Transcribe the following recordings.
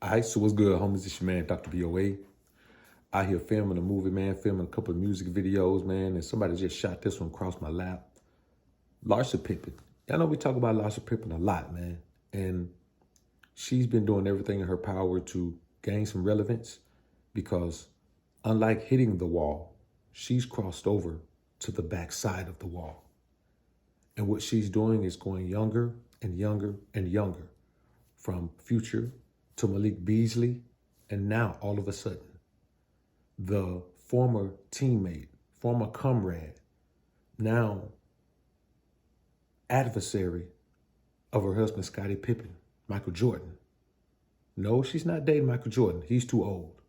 All right, so what's good, homies? It's your man, Dr. BOA. Out here filming a movie, man, filming a couple of music videos, man, and somebody just shot this one across my lap. Larsa Pippen. Y'all know we talk about Larsa Pippen a lot, man, and she's been doing everything in her power to gain some relevance because unlike hitting the wall, she's crossed over to the backside of the wall. And what she's doing is going younger and younger and younger, from Future to Malik Beasley, and now all of a sudden, the former teammate, former comrade, now adversary of her husband, Scottie Pippen, Michael Jordan. No, she's not dating Michael Jordan. He's too old.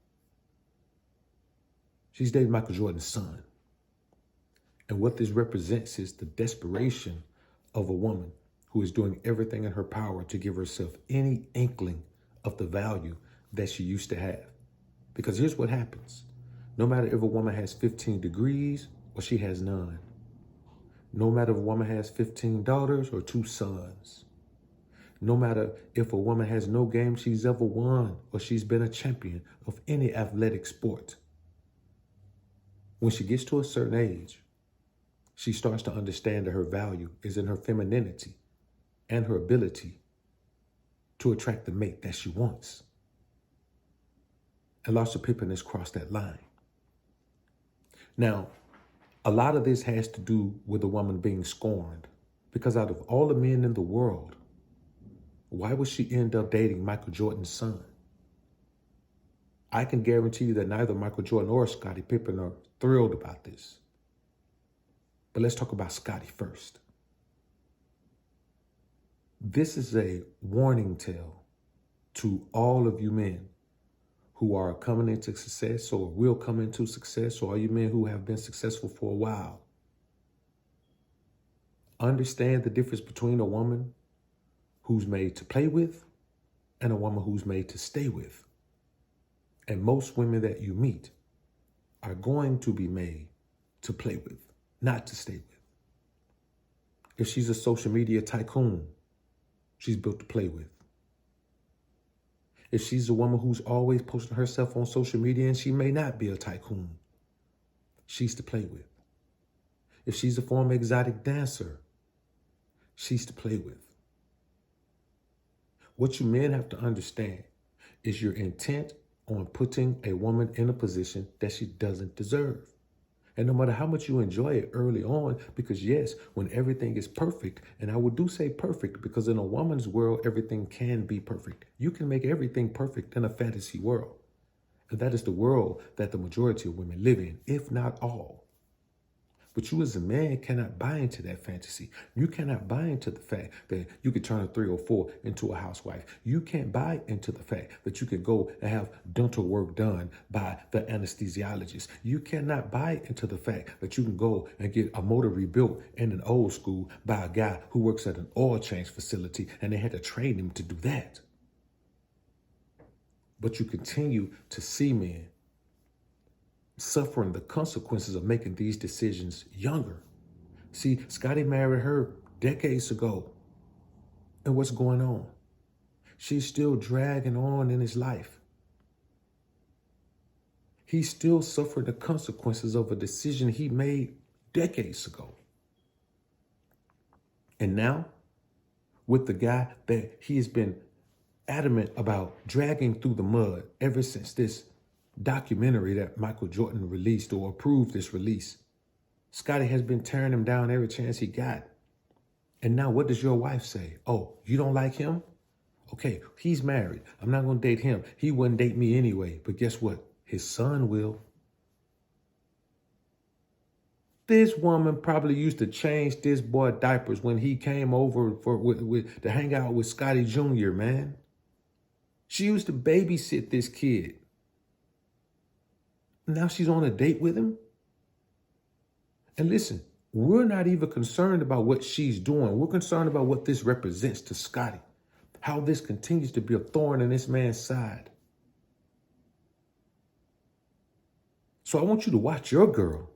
She's dating Michael Jordan's son. And what this represents is the desperation of a woman who is doing everything in her power to give herself any inkling of the value that she used to have. Because here's what happens. No matter if a woman has 15 degrees or she has none. No matter if a woman has 15 daughters or 2 sons. No matter if a woman has no game she's ever won or she's been a champion of any athletic sport. When she gets to a certain age, she starts to understand that her value is in her femininity and her ability to attract the mate that she wants. And Larsa Pippen has crossed that line. Now, a lot of this has to do with a woman being scorned, because out of all the men in the world, why would she end up dating Michael Jordan's son? I can guarantee you that neither Michael Jordan or Scottie Pippen are thrilled about this. But let's talk about Scottie first. This is a warning tale to all of you men who are coming into success or will come into success, or all you men who have been successful for a while. Understand the difference between a woman who's made to play with and a woman who's made to stay with. And most women that you meet are going to be made to play with, not to stay with. If she's a social media tycoon, she's built to play with. If she's a woman who's always posting herself on social media and she may not be a tycoon, she's to play with. If she's a former exotic dancer, she's to play with. What you men have to understand is your intent on putting a woman in a position that she doesn't deserve. And no matter how much you enjoy it early on, because yes, when everything is perfect, and I would do say perfect, because in a woman's world, everything can be perfect. You can make everything perfect in a fantasy world. And that is the world that the majority of women live in, if not all. But you as a man cannot buy into that fantasy. You cannot buy into the fact that you could turn a 304 into a housewife. You can't buy into the fact that you could go and have dental work done by the anesthesiologist. You cannot buy into the fact that you can go and get a motor rebuilt in an old school by a guy who works at an oil change facility and they had to train him to do that. But you continue to see men suffering the consequences of making these decisions younger. See, Scottie married her decades ago. And what's going on? She's still dragging on in his life. He's still suffering the consequences of a decision he made decades ago. And now, with the guy that he has been adamant about dragging through the mud ever since this documentary that Michael Jordan released or approved this release, Scottie has been tearing him down every chance he got. And now what does your wife say? Oh, you don't like him? Okay, he's married. I'm not going to date him. He wouldn't date me anyway. But guess what? His son will. This woman probably used to change this boy diapers when he came over to hang out with Scottie Jr., man. She used to babysit this kid. Now she's on a date with him. And listen, we're not even concerned about what she's doing. We're concerned about what this represents to Scottie. How this continues to be a thorn in this man's side. So I want you to watch your girl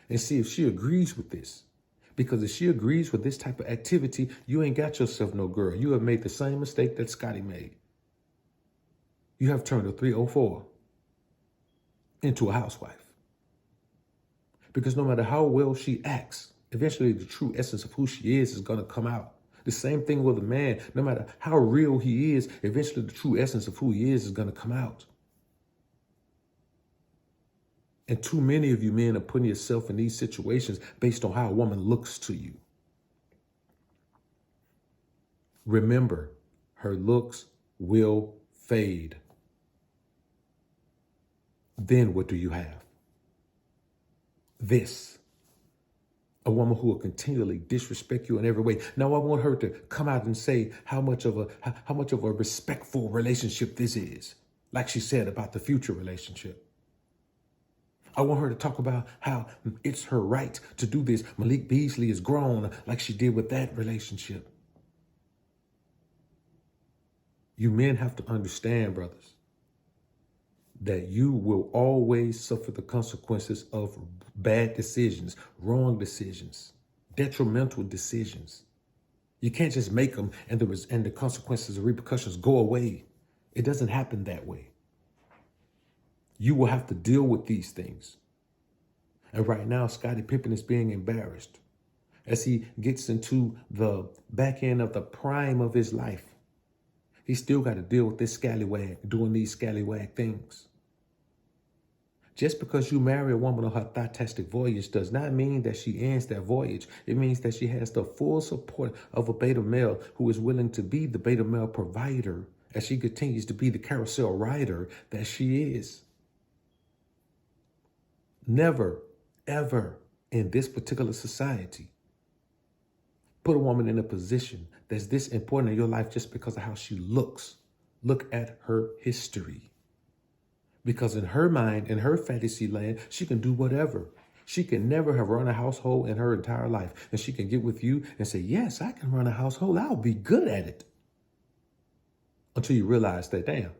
and see if she agrees with this. Because if she agrees with this type of activity, you ain't got yourself no girl. You have made the same mistake that Scottie made. You have turned a 304 into a housewife. Because no matter how well she acts, eventually the true essence of who she is going to come out. The same thing with a man. No matter how real he is, eventually the true essence of who he is going to come out. And too many of you men are putting yourself in these situations based on how a woman looks to you. Remember, her looks will fade. Then what do you have? This. A woman who will continually disrespect you in every way. Now I want her to come out and say how much of a respectful relationship this is. Like she said about the future relationship. I want her to talk about how it's her right to do this. Malik Beasley is grown, like she did with that relationship. You men have to understand, brothers, that you will always suffer the consequences of bad decisions, wrong decisions, detrimental decisions. You can't just make them and the consequences and repercussions go away. It doesn't happen that way. You will have to deal with these things. And right now, Scottie Pippen is being embarrassed as he gets into the back end of the prime of his life. He's still got to deal with this scallywag doing these scallywag things. Just because you marry a woman on her fantastic voyage does not mean that she ends that voyage. It means that she has the full support of a beta male who is willing to be the beta male provider as she continues to be the carousel rider that she is. Never, ever in this particular society put a woman in a position that's this important in your life just because of how she looks. Look at her history. Because in her mind, in her fantasy land, she can do whatever. She can never have run a household in her entire life. And she can get with you and say, yes, I can run a household. I'll be good at it. Until you realize that, damn,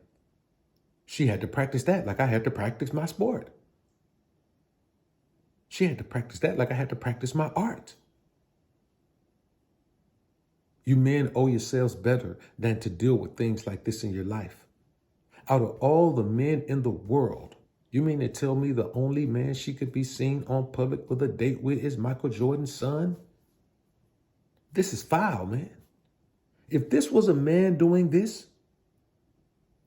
she had to practice that like I had to practice my sport. She had to practice that like I had to practice my art. You men owe yourselves better than to deal with things like this in your life. Out of all the men in the world, you mean to tell me the only man she could be seen on public with a date with is Michael Jordan's son? This is foul, man. If this was a man doing this,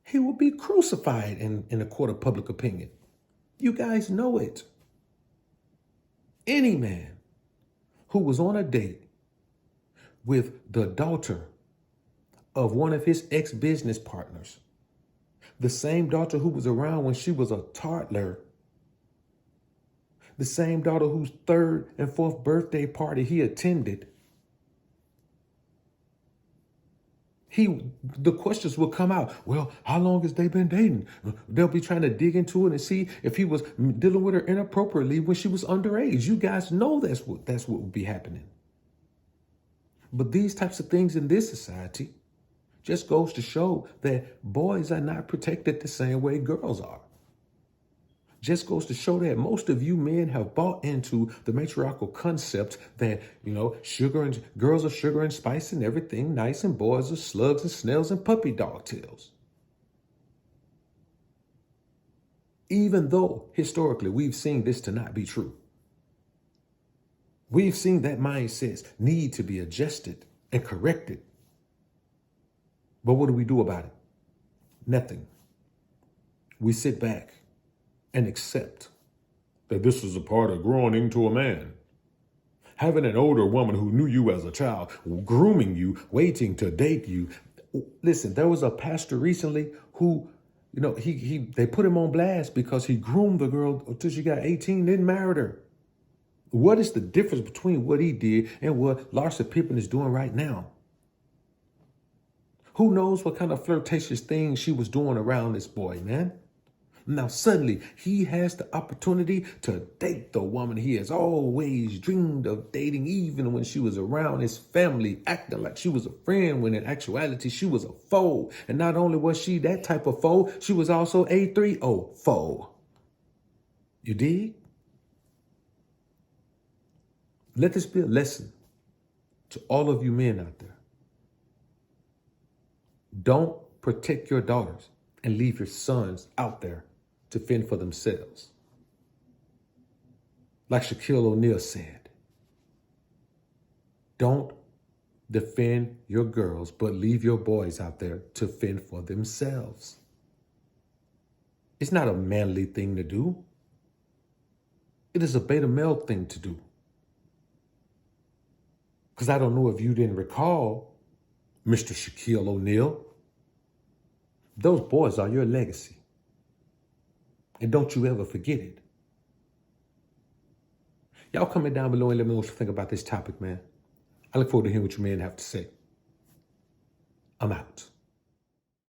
he would be crucified in a court of public opinion. You guys know it. Any man who was on a date with the daughter of one of his ex-business partners, the same daughter who was around when she was a toddler, the same daughter whose 3rd and 4th birthday party he attended, the questions will come out. Well, how long has they been dating? They'll be trying to dig into it and see if he was dealing with her inappropriately when she was underage. You guys know that's what would be happening. But these types of things in this society just goes to show that boys are not protected the same way girls are. Just goes to show that most of you men have bought into the matriarchal concept that, girls are sugar and spice and everything nice, and boys are slugs and snails and puppy dog tails. Even though historically we've seen this to not be true. We've seen that mindsets need to be adjusted and corrected. But what do we do about it? Nothing. We sit back and accept that this is a part of growing into a man. Having an older woman who knew you as a child, grooming you, waiting to date you. Listen, there was a pastor recently who, they put him on blast because he groomed the girl until she got 18, then married her. What is the difference between what he did and what Larsa Pippen is doing right now? Who knows what kind of flirtatious things she was doing around this boy, man? Now, suddenly, he has the opportunity to date the woman he has always dreamed of dating, even when she was around his family, acting like she was a friend, when in actuality, she was a foe. And not only was she that type of foe, she was also a 3-0 foe. You dig? Let this be a lesson to all of you men out there. Don't protect your daughters. and leave your sons out there to fend for themselves. Like Shaquille O'Neal said, don't defend your girls, but leave your boys out there to fend for themselves. It's not a manly thing to do. It is a beta male thing to do. Because I don't know if you didn't recall, Mr. Shaquille O'Neal, those boys are your legacy. And don't you ever forget it. Y'all comment down below and let me know what you think about this topic, man. I look forward to hearing what you men have to say. I'm out.